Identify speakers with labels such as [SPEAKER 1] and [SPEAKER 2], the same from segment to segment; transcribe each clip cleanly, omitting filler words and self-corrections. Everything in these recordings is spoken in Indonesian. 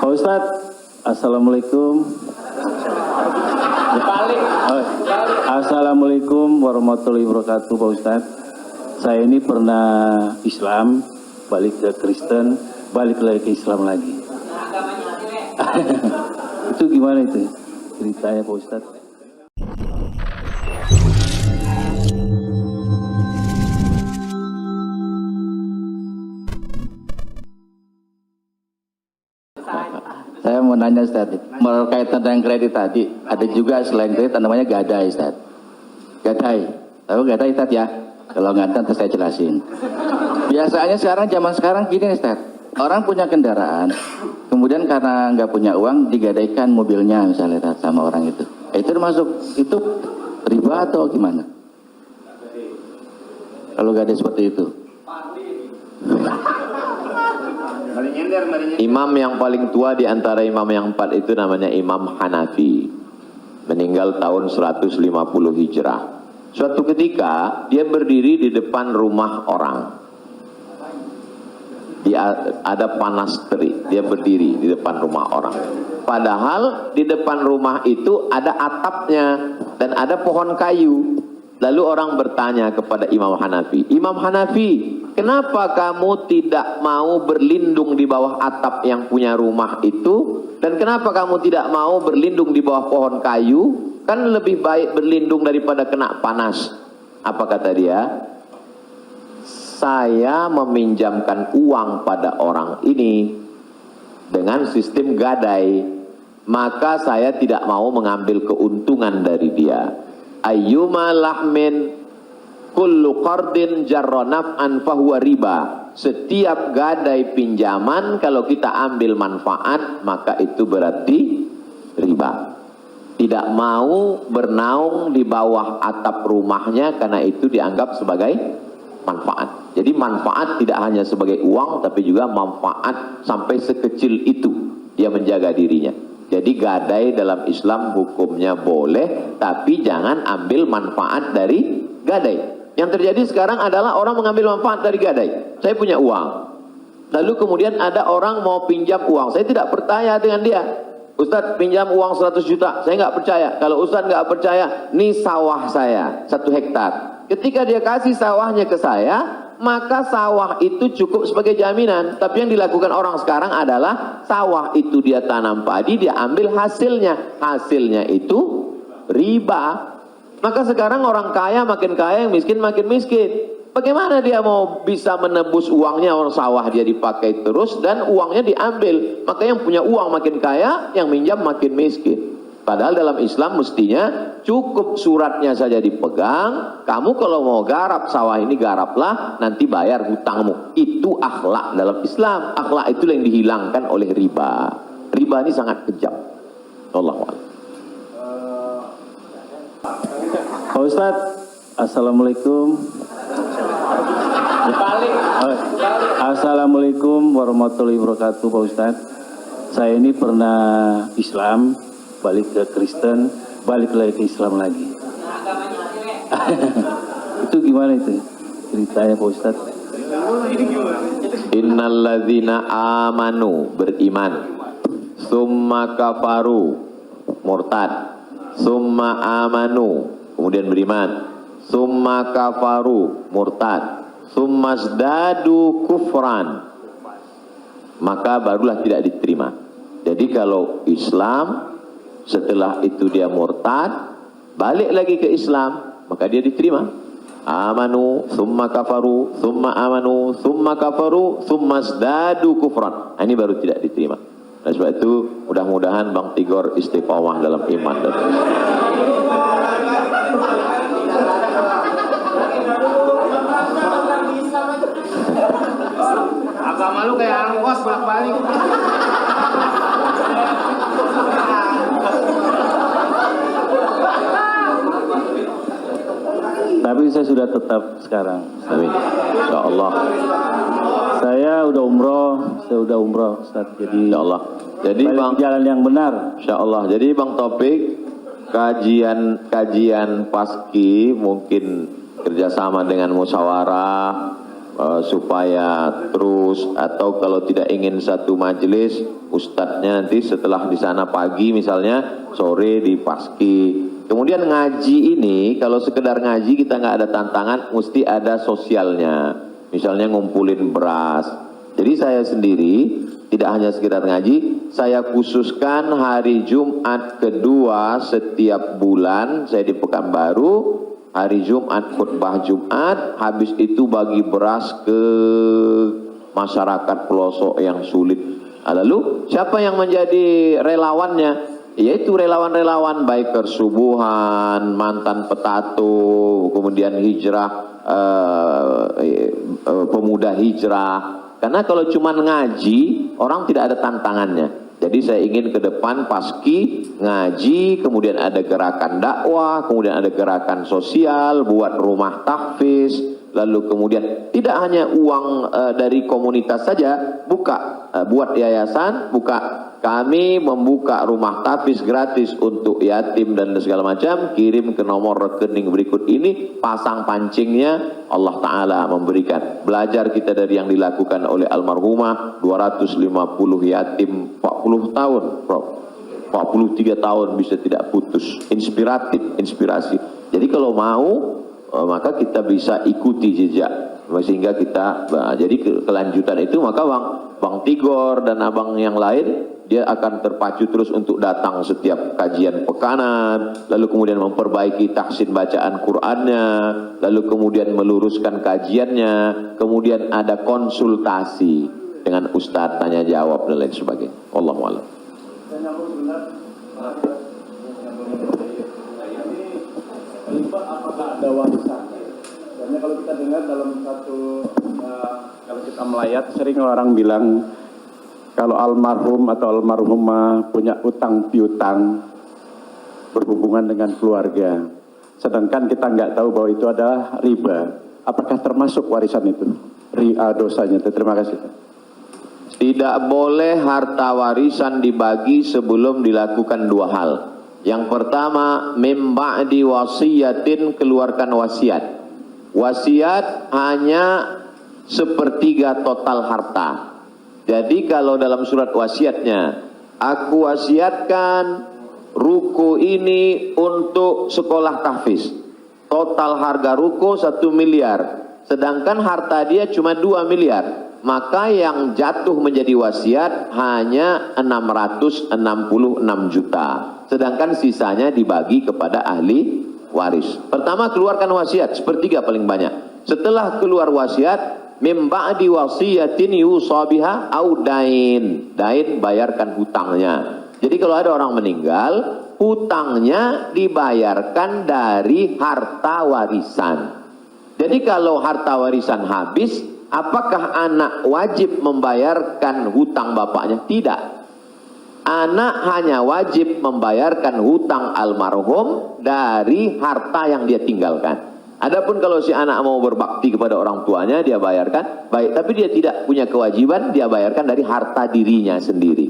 [SPEAKER 1] Pak Ustadz, Assalamualaikum. Assalamualaikum warahmatullahi wabarakatuh, Pak Ustadz. Saya ini pernah Islam, balik ke Kristen, balik lagi ke Islam lagi. Itu gimana itu ceritanya, Pak Ustadz? Saya mau nanya Ustaz, berkaitan dengan kredit tadi, ada juga selain kredit namanya gadai Ustaz. Gadai, tahu gadai Ustaz ya? Kalau nggak tahu saya jelasin. Biasanya zaman sekarang gini Ustaz, orang punya kendaraan, kemudian karena nggak punya uang digadaikan mobilnya misalnya Ustaz, sama orang itu. Itu termasuk itu riba atau gimana? Kalau gadai seperti itu.
[SPEAKER 2] Imam yang paling tua di antara imam yang 4 itu namanya Imam Hanafi. Meninggal tahun 150 Hijrah. Suatu ketika dia berdiri di depan rumah orang. Ada panas terik, dia berdiri di depan rumah orang. Padahal di depan rumah itu ada atapnya dan ada pohon kayu. Lalu orang bertanya kepada Imam Hanafi, Imam Hanafi, kenapa kamu tidak mau berlindung di bawah atap yang punya rumah itu? Dan kenapa kamu tidak mau berlindung di bawah pohon kayu? Kan lebih baik berlindung daripada kena panas. Apa kata dia? Saya meminjamkan uang pada orang ini dengan sistem gadai, maka saya tidak mau mengambil keuntungan dari dia. Ayyuma lahmin kullu qardin jarra naf'an fahuwa riba. Setiap gadai pinjaman kalau kita ambil manfaat maka itu berarti riba. Tidak mau bernaung di bawah atap rumahnya karena itu dianggap sebagai manfaat. Jadi manfaat tidak hanya sebagai uang tapi juga manfaat sampai sekecil itu dia menjaga dirinya. Jadi gadai dalam Islam hukumnya boleh, tapi jangan ambil manfaat dari gadai. Yang terjadi sekarang adalah orang mengambil manfaat dari gadai. Saya punya uang, lalu kemudian ada orang mau pinjam uang. Saya tidak percaya dengan dia. Ustadz pinjam uang 100 juta, saya nggak percaya. Kalau Ustadz nggak percaya, ini sawah saya 1 hektar. Ketika dia kasih sawahnya ke saya, maka sawah itu cukup sebagai jaminan. Tapi yang dilakukan orang sekarang adalah sawah itu dia tanam padi, dia ambil hasilnya. Hasilnya itu riba. Maka sekarang orang kaya makin kaya, yang miskin makin miskin. Bagaimana dia mau bisa menebus uangnya? Orang sawah dia dipakai terus dan uangnya diambil. Maka yang punya uang makin kaya, yang minjam makin miskin. Padahal dalam Islam mestinya cukup suratnya saja dipegang. Kamu kalau mau garap sawah ini garaplah, nanti bayar hutangmu. Itu akhlak dalam Islam. Akhlak itu yang dihilangkan oleh riba. Riba ini sangat kejam. Allahu a'lam.
[SPEAKER 1] Pak Ustadz, Assalamualaikum. Assalamualaikum warahmatullahi wabarakatuh, Pak Ustadz. Saya ini pernah Islam, balik ke Kristen, balik lagi ke Islam lagi. Itu gimana itu ceritanya, Pak Ustadz?
[SPEAKER 2] Innalladzina amanu, beriman, summa kafaru, murtad, summa amanu, kemudian beriman, summa kafaru, murtad, summa zdadu kufran, maka barulah tidak diterima. Jadi kalau Islam setelah itu dia murtad, balik lagi ke Islam, maka dia diterima. Amanu, summa kafaru, summa amanu, summa kafaru, summa zdadu kufran. Nah, ini baru tidak diterima. Nah, sebab itu mudah-mudahan Bang Tigor istiqomah dalam iman dan
[SPEAKER 3] agama lu kayak angkos bolak-balik.
[SPEAKER 1] Tapi saya sudah tetap sekarang.
[SPEAKER 2] amin. Insyaallah.
[SPEAKER 1] Saya udah umroh, Ustaz. Jadi
[SPEAKER 2] Insyaallah. Jadi Bang,
[SPEAKER 1] jalan yang benar.
[SPEAKER 2] insyaallah. Jadi Bang Taufik, kajian paski mungkin kerjasama dengan musyawarah supaya terus, atau kalau tidak ingin satu majelis, ustadznya nanti setelah di sana pagi misalnya, sore di Paski. Kemudian ngaji ini, kalau sekedar ngaji kita nggak ada tantangan, mesti ada sosialnya. Misalnya ngumpulin beras. Jadi saya sendiri tidak hanya sekedar ngaji, saya khususkan hari Jumat kedua setiap bulan, saya di Pekanbaru, hari Jumat khutbah Jumat, habis itu bagi beras ke masyarakat pelosok yang sulit. Lalu siapa yang menjadi relawannya? Yaitu relawan-relawan Biker Subuhan, mantan petato, kemudian hijrah, pemuda hijrah. Karena kalau cuma ngaji, orang tidak ada tantangannya. Jadi saya ingin ke depan Paski ngaji, kemudian ada gerakan dakwah, kemudian ada gerakan sosial, buat rumah tahfiz, lalu kemudian tidak hanya uang dari komunitas saja, buka, buat yayasan, buka. Kami membuka rumah tahfiz gratis untuk yatim dan segala macam, kirim ke nomor rekening berikut ini, pasang pancingnya, Allah Ta'ala memberikan. Belajar kita dari yang dilakukan oleh almarhumah, 250 yatim 40 tahun, Prof. 43 tahun bisa tidak putus. Inspiratif, inspirasi. Jadi kalau mau, maka kita bisa ikuti jejak. Sehingga kita, jadi kelanjutan itu, maka Bang Tigor dan abang yang lain, dia akan terpacu terus untuk datang setiap kajian pekanan, lalu kemudian memperbaiki tahsin bacaan Qur'annya, lalu kemudian meluruskan kajiannya, kemudian ada konsultasi dengan ustadz, tanya jawab dan lain sebagainya. Wallahu a'lam.
[SPEAKER 4] Apakah ada warisan? Karena kalau kita dengar dalam satu, kalau kita melayat, sering orang bilang kalau almarhum atau almarhumah punya utang piutang berhubungan dengan keluarga, sedangkan kita nggak tahu bahwa itu adalah riba. Apakah termasuk warisan itu? Dosanya. Terima kasih.
[SPEAKER 2] Tidak boleh harta warisan dibagi sebelum dilakukan dua hal. Yang pertama, mim ba'di wasiyatin, keluarkan wasiat. Wasiat hanya sepertiga total harta. Jadi kalau dalam surat wasiatnya, aku wasiatkan ruko ini untuk sekolah tahfiz. Total harga ruko 1 miliar. Sedangkan harta dia cuma 2 miliar. Maka yang jatuh menjadi wasiat hanya 666 juta. Sedangkan sisanya dibagi kepada ahli waris. Pertama, keluarkan wasiat, sepertiga paling banyak. Setelah keluar wasiat, mim ba'di wasiyatin yusa biha au dain. Dain, bayarkan hutangnya. Jadi kalau ada orang meninggal, hutangnya dibayarkan dari harta warisan. Jadi kalau harta warisan habis, apakah anak wajib membayarkan hutang bapaknya? Tidak. Anak hanya wajib membayarkan hutang almarhum dari harta yang dia tinggalkan. Adapun kalau si anak mau berbakti kepada orang tuanya, dia bayarkan, baik, tapi dia tidak punya kewajiban, dia bayarkan dari harta dirinya sendiri.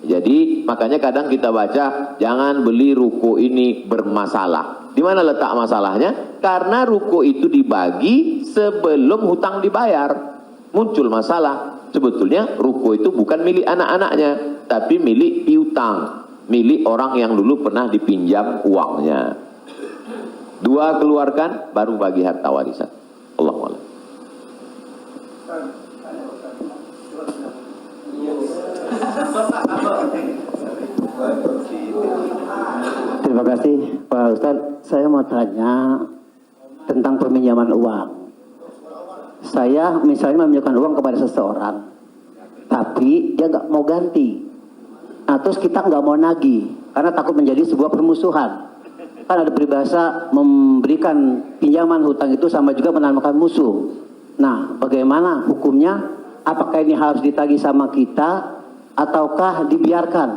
[SPEAKER 2] Jadi makanya kadang kita baca, jangan beli ruko ini bermasalah. Di mana letak masalahnya? Karena ruko itu dibagi sebelum hutang dibayar. Muncul masalah. Sebetulnya ruko itu bukan milik anak-anaknya, tapi milik piutang, milik orang yang dulu pernah dipinjam uangnya. Dua keluarkan, baru bagi harta warisan. Allahu a'lam.
[SPEAKER 5] Terima kasih Pak Ustadz. Saya mau tanya tentang peminjaman uang. Saya misalnya meminjamkan uang kepada seseorang, tapi dia nggak mau ganti. Nah, terus kita nggak mau nagih karena takut menjadi sebuah permusuhan. Kan ada peribahasa, memberikan pinjaman hutang itu sama juga menanamkan musuh. Nah, bagaimana hukumnya? Apakah ini harus ditagih sama kita ataukah dibiarkan?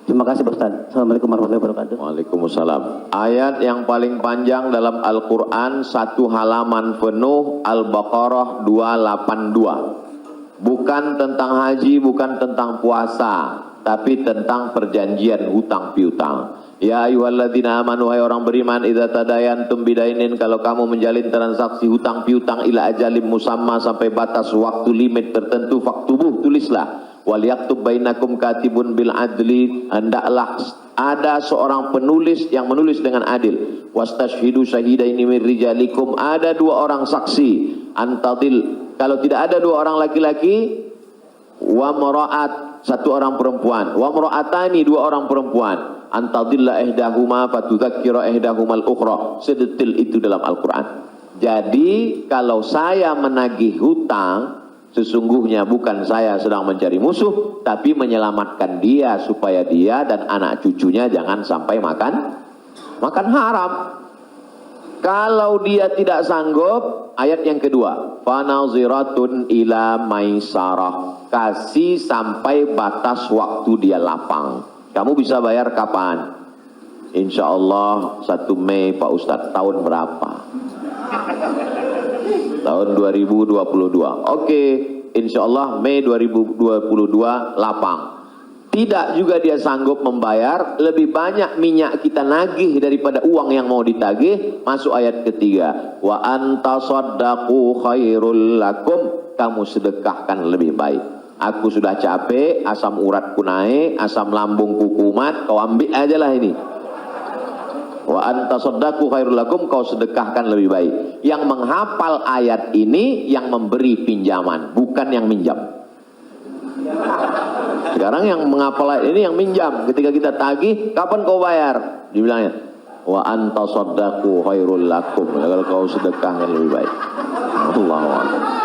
[SPEAKER 5] Terima kasih Pak Ustaz. Assalamualaikum warahmatullahi wabarakatuh.
[SPEAKER 2] Waalaikumsalam. Ayat yang paling panjang dalam Al-Quran, 1 halaman penuh, Al-Baqarah 282. Bukan tentang haji, bukan tentang puasa, tapi tentang perjanjian hutang piutang. Ya ayyuhalladzina amanu, hai orang beriman, idza tadayantum bidainin, kalau kamu menjalin transaksi hutang piutang ila ajalim musamma, sampai batas waktu limit tertentu, faktubuh, tulislah. Wal yaktub bainakum katibun bil adli, hendaklah ada seorang penulis yang menulis dengan adil. Wastashhidu syahidaini min rijalikum, ada 2 orang saksi. Antadil, kalau tidak ada 2 orang laki-laki, wa maraat, 1 orang perempuan, wa maraatani, 2 orang perempuan, antadilla ihdahuma fatudzakkira ihdahumal ukhra, sedetil itu dalam Al-Qur'an. Jadi kalau saya menagih hutang, sesungguhnya bukan saya sedang mencari musuh, tapi menyelamatkan dia supaya dia dan anak cucunya jangan sampai makan haram. Kalau dia tidak sanggup, ayat yang kedua, fanaziratun ila maisarah, kasih sampai batas waktu dia lapang. Kamu bisa bayar kapan? Insya Allah 1 Mei Pak Ustadz. Tahun berapa? Tahun 2022. Oke, insya Allah Mei 2022 lapang. Tidak juga dia sanggup membayar, lebih banyak minyak kita nagih daripada uang yang mau ditagih. Masuk ayat ketiga, wa antasaddaqu khairul lakum, kamu sedekahkan lebih baik. Aku sudah capek, asam uratku naik, asam lambungku kumat, kau ambil aja lah ini. Wa antasaddaqu khairul lakum, kau sedekahkan lebih baik. Yang menghafal ayat ini yang memberi pinjaman, bukan yang minjam. Sekarang yang menghafal ayat ini yang minjam. Ketika kita tagih, kapan kau bayar? Dibilangnya, wa antasaddaqu khairul lakum, kalau kau sedekahkan lebih baik. Allahu akbar.